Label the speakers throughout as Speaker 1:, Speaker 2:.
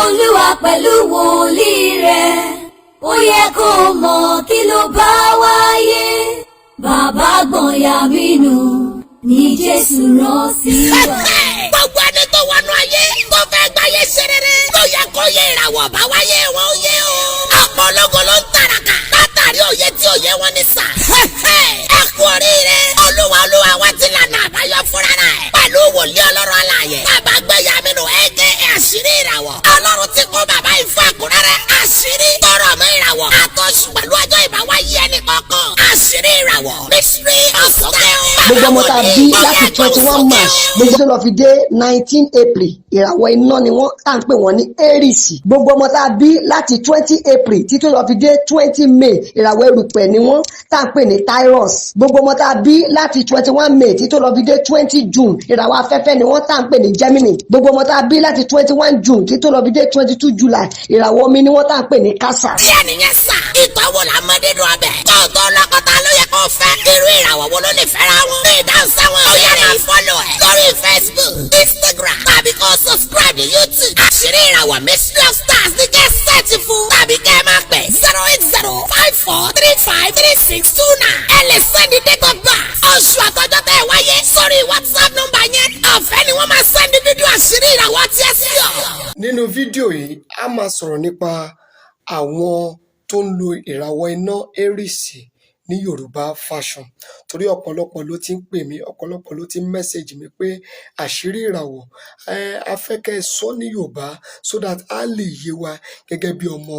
Speaker 1: Olúwa pẹ̀lú wòlíì rẹ̀, ó yẹ kó mọ̀ kí ló bá wáyé. Bàbá gbọ̀nyà bínú ní Jésù rán sí wa.
Speaker 2: Gbogbo ẹni tó wọnú ayé tó fẹ́ gbáyé ṣe rere ló yẹ kó yẹ ìràwọ̀ bá wáyé wọn ó yé o. Ọ̀pọ̀ ológo ló ń tàràkà látàrí òye tí òye wọn ní sà. Ẹ kú oríire olúwa wa ti lànà àbáyọ fúnra rẹ̀ pẹ̀lú wòlíì ọlọ́run alààyè. Bàbá gbẹ̀yà mi nù aka àṣírí ìràwọ̀. Ọlọ́run ti kó bàbá ìfọ̀ àkúrẹ́rẹ́ àṣírí tọrọ mọ́ ìràwọ̀. Àtọ́sùn pẹ̀lú ọjọ́ ìbáwáyé ẹnì kọ̀ọ̀kan. Àṣírí ìràwọ̀ mystery of success.
Speaker 3: Gbogbo ọmọ tá a bí láti 21 March gbogbo tó lọ fi dé 19 April ìràwọ̀ iná ni wọ́n tá à ń pè wọ́n ní Aries. Gbogbo ọmọ tá a bí láti 20 April títí lọ fi dé 20 May ìràwọ̀ erùpẹ̀ ni wọ́n tá à ń pè ní Taurus. Gbogbo ọmọ tá a bí láti 21 May títí lọ fi dé 20 June ìràwọ̀ afẹ́fẹ́ ni wọ́n tá à ń pè ní Gemini. Gbogbo ọmọ tá a bí láti 21 June títí lọ fi dé 22 July ìràwọ̀ omi ni wọ́n tá à ń pè ní Cancer.
Speaker 2: Díẹ̀ nìyẹn sà, ìtọ́wò là ń mọ nínú ọbẹ̀. Tọ́tọ́ lọ́kọ̀tà ló yẹ kó fẹ́. Irú ìràwọ̀ wo ló lè fẹ́ra wọn? Ìdáhùn sáwọn ó yẹ máa follow ẹ̀ lórí Facebook, Instagram tàbí kó subscribe ní YouTube. Àṣírí ìràwọ̀ mystery of stars ní kẹ́ sẹ́ẹ̀tì fún. Tàbí kẹ́ máa pè 08054353629. Ẹ lè sẹ́ndí date of birth. Oṣù àtọ́jọ́ tẹ́ ẹ wáyé sórí WhatsApp nọ́mbà yẹn. Ọ̀fẹ́ ni wọ́n máa sẹ́ndí fídíò àṣírí ìràwọ̀ tí ẹ sí ọ.
Speaker 4: Nínú fídíò yìí a máa sọ̀rọ̀ nípa àwọn tó ń lo ìràwọ̀ iná Aries ní Yorùbá fashion, torí ọ̀pọ̀lọpọ̀ ló ti ń pè mí, ọ̀pọ̀lọpọ̀ ló ti ń mẹ́sẹ̀jì mi pé àṣírí ìràwọ̀ a fẹ́ kẹ́ ẹ sọ ní Yorùbá so that a lè yé wa gẹ́gẹ́ bí ọmọ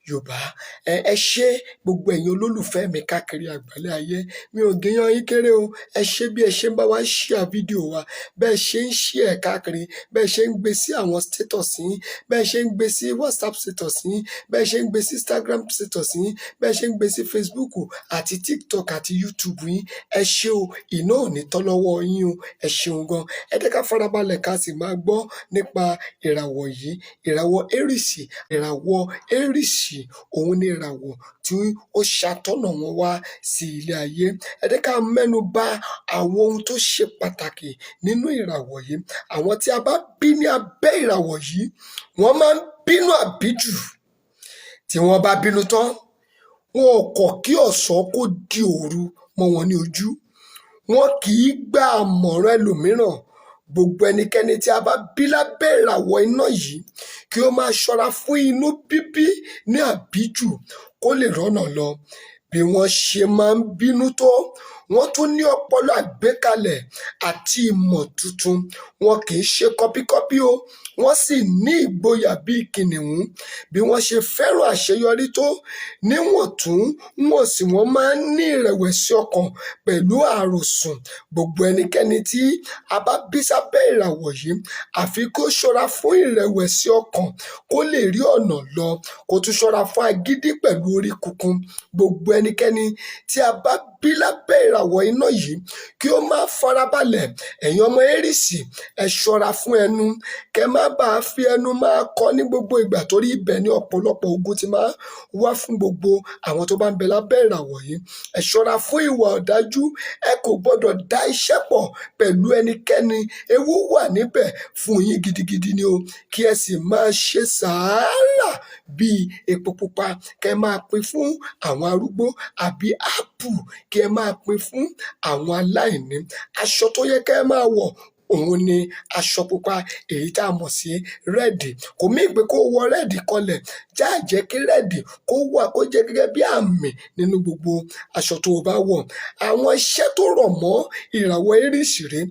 Speaker 4: Yorùbá. Ẹ ṣé gbogbo ẹ̀yin olólùfẹ́ mi káàkiri àgbálẹ̀ ayé, mi ò gẹ́yàn yín kéré o. Ẹ ṣé bí ẹ ṣe ń bá wa share fídíò wa, bẹ́ẹ̀ ṣe ń share káàkiri, bẹ́ẹ̀ ṣe ń gbé sí àwọn status yín, bẹ́ẹ̀ ṣe ń gbé sí WhatsApp status yín, bẹ́ẹ̀ ṣe ń gbé sí Instagram status yín, bẹ́ẹ̀ ṣe ń gbé sí Facebook àti TikTok àti YouTube yín. Ẹ ṣé o, iná ò ní tán lọ́wọ́ yín o. Ẹ ṣeun gan. Ẹ jẹ́ ká farabalẹ̀ ká sì máa gbọ́ nípa ìràwọ̀ yìí. Ìràwọ̀ Aries, ìràwọ̀ Aries òun ni ìràwọ̀ tí ó ṣàtọ́nà wọn wá sí ilé ayé. Ẹ jẹ́ ká mẹ́nu bà àwọn ohun tó ṣe pàtàkì nínú ìràwọ̀ yìí. Àwọn tí a bá bí ní abẹ́ ìràwọ̀ yìí, wọ́n máa ń bínú àbíjù. Tí wọ́n bá bínú tán, wọn ò kọ̀ kí ọ̀sán kó di òru mọ́ wọn ní ojú. Wọn kì í gba àmọ̀ràn ẹlòmíràn. Gbogbo ẹnikẹ́ni tí a bá bí lábẹ́ ìràwọ̀ iná yìí kí ó máa ṣọ́ra fún inú bíbí ní àbíjù kó lè rọ́nà lọ. Bí wọ́n ṣe máa ń bínú tó, wọ́n tún ní ọpọlọ àgbékalẹ̀ àti ìmọ̀ tuntun. Wọn kì í ṣe kọ́píkọ́pí o, wọ́n sì ní ìgboyà bíi kìnìún. Bí wọ́n ṣe fẹ́ràn àṣeyọrí tó, níwọ̀ntúnwọ̀nsì wọ́n máa ń ní ìrẹ̀wẹ̀sì ọkàn pẹ̀lú àròsùn. Gbogbo ẹnikẹ́ni tí a bá bí sábẹ́ ìràwọ̀ yìí, àfi kó ṣọ́ra fún ìrẹ̀wẹ̀sì ọkàn kó lè rí ọ̀nà lọ, kó tún ṣọ́ra fún agídí pẹ̀lú orí kunkun. Gbogbo ẹnikẹ́ni tí a bá bí lábẹ́ ìràwọ̀ iná yìí kí ó máa farabalẹ̀. Ẹ̀yin ọmọ Aries, ẹ ṣọ́ra fún ẹnu, kẹ́ má bàa fi ẹnu máa kọ ní gbogbo ìgbà, torí ibẹ̀ ni ọ̀pọ̀lọpọ̀ ogun ti máa wá fún gbogbo àwọn tó bá ń bẹ lábẹ́ ìràwọ̀ yìí. Ẹ ṣọ́ra fún ìwà ọ̀dájú. Ẹ kò gbọdọ̀ dá iṣẹ́ pọ̀ pẹ̀lú ẹnikẹ́ni. Ewu wà níbẹ̀ fún yín gidigidi ni o. Kí ẹ sì máa ṣe sàárà bíi epo pupa. Kẹ́ máa pín fún àwọn arúgbó àbí ápù. Kí ẹ máa pín fún àwọn aláìní. Aṣọ tó yẹ kẹ́ ẹ máa wọ̀ òun ni aṣọ pupa, èyí tá a mọ̀ sí rẹ́ẹ̀dì. Kò mí pé kó wọ rẹ́ẹ̀dì kọlẹ̀, jẹ́ kí rẹ́ẹ̀dì kó wà kó jẹ́ gẹ́gẹ́ bí àmì nínú gbogbo aṣọ tó o bá wọ̀. Àwọn iṣẹ́ tó rọ̀ mọ́ ìràwọ̀ Aries rèé.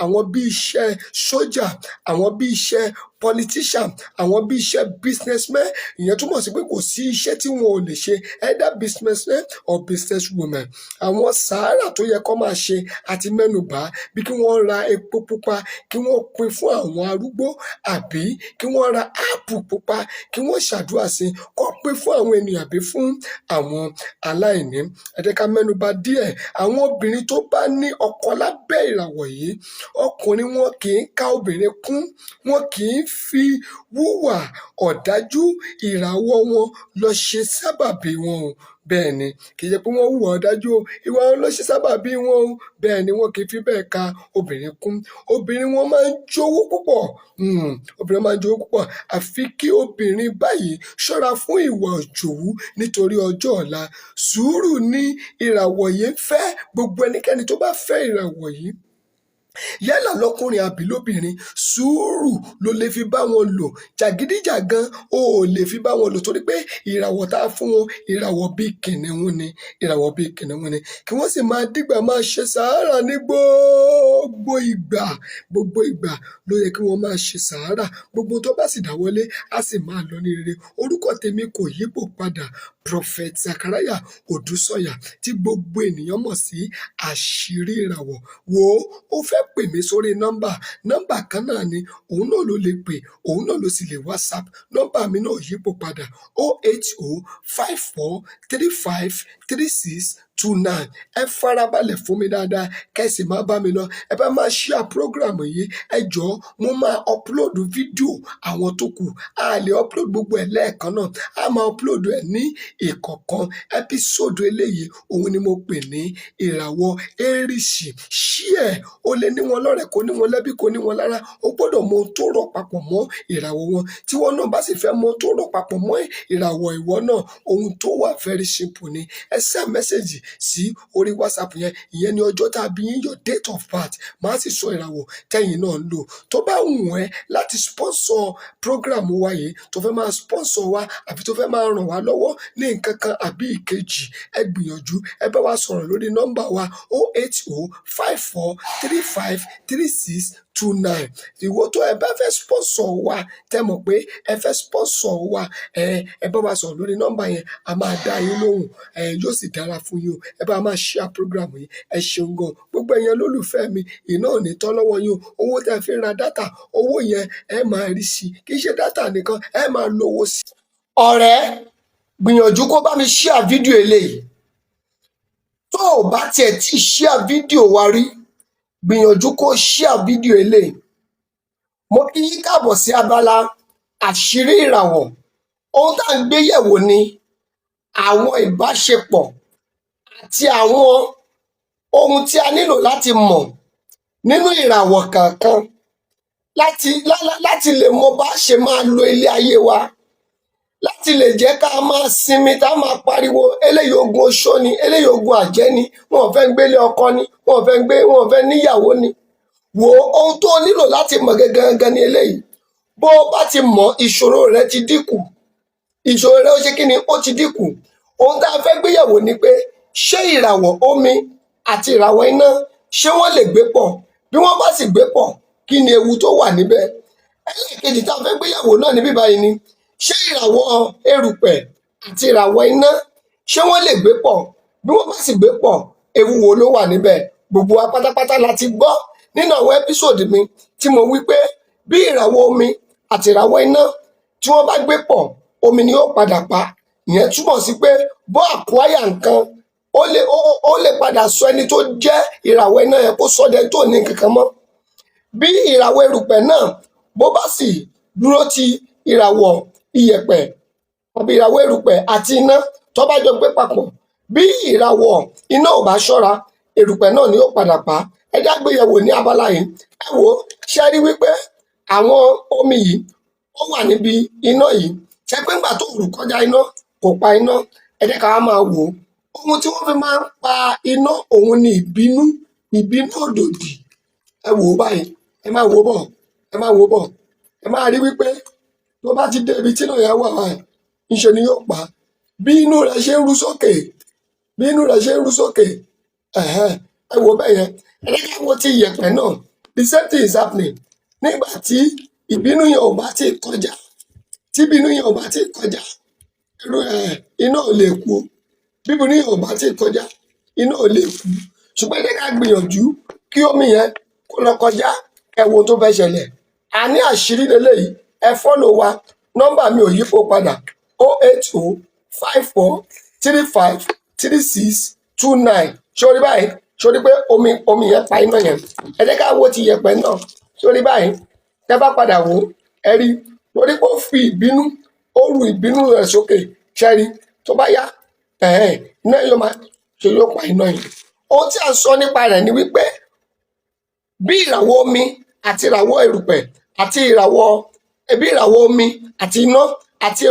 Speaker 4: Àwọn bí iṣẹ́ sójà, àwọn bí iṣẹ́ politician, àwọn bí iṣẹ́ businessman. Ìyẹn túmọ̀ sí pé kò sí iṣẹ́ tí wọn ò lè ṣe, either businessman or businesswoman. Àwọn sàárà tó yẹ kó máa ṣe àti mẹ́nubà bí kí wọ́n ra epo pupa kí wọ́n pín fún àwọn arúgbó, àbí kí wọ́n ra áàpù pupa kí wọ́n ṣàdúrà sí kó pín fún àwọn ènìyàn àbí fún àwọn aláìní. Ẹ jẹ́ ká mẹ́nubà díẹ̀. Àwọn obìnrin tó bá ní ọkọ lábẹ́ ìràwọ̀ yìí, ọkùnrin wọn kì í ká obìnrin kún, wọn kì í fi wúwà ọ̀dájú ìràwọ̀ wọn lọ ṣe sábàbí wọn o. bẹ́ẹ̀ ni kì í ṣe pé wọ́n hùwà ọ̀dájú o, ìwà wọn ló ṣe sábà bí wọn o, bẹ́ẹ̀ ni wọn kì í fi bẹ́ẹ̀ ka obìnrin kún. Obìnrin wọn máa ń jowú púpọ̀, obìnrin máa ń jowú púpọ̀, àfi kí obìnrin báyìí ṣọ́ra fún ìwà òjòwú nítorí ọjọ́ ọ̀la. Sùúrù ni ìràwọ̀ yìí ń fẹ́, gbogbo ẹnikẹ́ni tó bá fẹ́ ìràwọ̀ yìí yálà lọkùnrin àbí lóbìnrin, sùúrù ló lè fi bá wọn lò. Jàgídíjàgan o ò lè fi bá wọn lò torí pé ìràwọ̀ tá a fún wọn ìràwọ̀ bíi kìnìún ni, ìràwọ̀ bíi kìnìún ni. Kí wọ́n sì máa dígbà máa ṣe sàárà ní gbogbo ìgbà ló yẹ kí wọ́n máa ṣe sàárà. Gbogbo tó bá sì dáwọ́lé á sì máa lọ ní rere. Orúkọ tèmi kò yípo padà, Prophet Zachariah Odúsọ̀yà, tí gbogbo ènìyàn mọ̀ sí Àṣírí Ìràwọ̀. Wò ó fẹ́ pè mí sórí nọ́mbà kan náà ni, òun náà ló lè pè, òun náà ló sì lè WhatsApp. Nọ́mbà mi náà yípo padà 08054353629. Ẹ farabalẹ̀ fún mi dáadáa kẹ́sì máa bá mi lọ. Ẹ bá máa share program yìí, ẹ jọ̀ọ́ mo máa upload fídíò àwọn tó kù. A lè upload gbogbo ẹ̀ lẹ́ẹ̀kan náà, a máa upload ẹ̀ ní ìkọ̀ọ̀kan. Episode eléyìí òun ni mo pè ní ìràwọ̀ Aries. Share, ó lè ní wọn lọ́rẹ̀ẹ́, kò ní wọn lẹ́bí, kò ní wọn lára. Ó gbọ́dọ̀ mọ ohun tó rọ̀ papọ̀ mọ́ ìràwọ̀ wọn. Tí wọn náà bá sì fẹ́ mọ ohun tó rọ̀ papọ̀ mọ́ ìràwọ̀ ìwọ náà, ohun tó wà very simple ni. Ẹ send message sí orí WhatsApp yẹn, ìyẹn ni ọjọ́ tá a bí yín, your date of birth. Màá sì sọ ìràwọ̀ tẹ́yin náà ń lò. Tó bá wù ẹ́ láti sponsor program wa yìí, tó fẹ́ máa sponsor wa àbí tó fẹ́ máa ràn wá lọ́wọ́ ní nǹkan kan àbí ìkejì, ẹ gbìyànjú ẹ bá wa sọ̀rọ̀ lórí nọ́mbà wa 08054353629. Ìwọ tó ẹ bá fẹ́ sponsor wa, tẹ́ mọ̀ pé ẹ fẹ́ sponsor wa, ẹ bá wa sọ̀rọ̀ lórí nọ́mbà yẹn, a máa dá yín lóhùn, yóò sì dára fún yín o. Ẹ bá máa share program yìí, ẹ ṣeun gan. Gbogbo ẹ̀yin olólùfẹ́ mi, iná ò ní tán lọ́wọ́ yín o. Owó tẹ́ fi ń ra dátà, owó yẹn ẹ máa rí sí, kì í ṣe dátà nìkan, ẹ máa lówó sí. Ọ̀rẹ́, gbìyànjú kó bá mi share fídíò eléyìí. Tó o bá tiẹ̀ tí share fídíò wa rí, gbìyànjú kó share fídíò eléyìí. Mo kí yín káàbọ̀ sí abala Àṣírí Ìràwọ̀. Ohun tá à ń gbé yẹ̀wò ni àwọn ìbáṣepọ̀ àti àwọn ohun tí a nílò láti mọ̀ nínú ìràwọ̀ kọ̀ọ̀kan láti lè mọ bá ṣe máa lo ilé ayé wa, láti lè jẹ́ ká máa sinmi, tá máa pariwo eléyìí ogun oṣó ni, eléyìí ogun àjẹ́ ni, wọn ò fẹ́ gbélé ọkọ ni, wọn ò fẹ́ níyàwó ni. Wò ó, ohun tó nílò láti mọ̀ gangan ni eléyìí. Bó o bá ti mọ̀, ìṣòro rẹ ti dínkù, ìṣòro rẹ ó ṣe kí ni, ó ti dínkù. Ohun tá a fẹ́ gbéyẹ̀wò ni pé ṣé ìràwọ̀ omi àti ìràwọ̀ iná ṣé wọ́n lè gbé pọ̀? Bí wọ́n bá sì gbé pọ̀, kí ni ewu tó wà níbẹ̀? Ẹlẹ́ẹ̀kejì tá a fẹ́ gbéyẹ̀wò náà níbí báyìí ni ṣé ìràwọ̀ erùpẹ̀ àti ìràwọ̀ iná ṣé wọ́n lè gbé pọ̀? Bí wọ́n bá sì gbé pọ̀, ewu wo ló wà níbẹ̀? Gbogbo wa pátápátá la ti gbọ́ nínú àwọn ẹ́písòdì mi tí mo wí pé bí ìràwọ̀ omi àti ìràwọ̀ iná tí wọ́n bá gbé pọ̀, omi ni ó padà pa. Ìyẹn túmọ̀ sí pé bó àkúáyà nǹkan, ó lè padà sọ ẹni tó jẹ́ ìràwọ̀ iná yẹn kó sọdẹ tó ní kankan mọ́. Bí ìràwọ̀ erùpẹ̀ náà bó bá sì dúró ti ìràwọ̀ iyẹ̀pẹ̀ àbí ìràwọ̀ erùpẹ̀ àti iná tó bá jọ gbé papọ̀, bí ìràwọ̀ iná ò bá ṣọ́ra, erùpẹ̀ náà ni ó padà pa. Ẹ já gbéyẹ̀wò ní abala yìí. Ẹ wò ó, ṣe rí wípé àwọn omi yìí ó wà níbi iná yìí. Ṣe pé ńgbà tó rù kọjá iná kò pa iná. Ẹ jẹ́ ká máa wò ó. Ohun tí wọ́n fi máa ń pa iná òun ni ìbínú òdòdì. Ẹ wò ó báyìí, ẹ máa wò ó bọ̀, ẹ máa wò ó bọ̀. Ẹ máa rí wípé tó bá ti dé ibi tí náà yẹn wà báyìí, ńṣe ni yóò pa. Bí inú rẹ̀ ṣe ń rú sókè, ẹ wò bẹ́ẹ̀ yẹn. Ẹ jẹ́ ká wo ti iyẹ̀pẹ̀ náà. The same thing is happening. Nígbà tí ìbínú yẹn ò bá ti kọjá, iná ò lè kú. Bí ìbínú yẹn ò bá ti kọjá, iná ò lè kú. Ṣùgbọ́n ẹ jẹ́ ká gbìyànjú kí omi yẹn kó lọ kọjá, ẹ wo tó fẹ́ ṣẹlẹ̀. A ní àṣírí lélẹ́yìí. Ẹ follow wa. Nọ́mbà mi ò yípo padà 08054353629. Sórí báyìí, sórí pé omi yẹn pa iná yẹn. Ẹ jẹ́ ká wo ti iyẹ̀pẹ̀ náà. Sórí báyìí, tẹ́ bá padà wò, ẹ rí lórí pé ó fi ìbínú, ó ru ìbínú rẹ̀ sókè. Ṣẹ́rí tó bá yá, iná yóò máa ṣe yóò pa iná yìí. Ohun tí a sọ nípa rẹ̀ ni wípé bí ìràwọ̀ omi àti ìràwọ̀ erùpẹ̀ àti ìràwọ̀ omi àti iná àti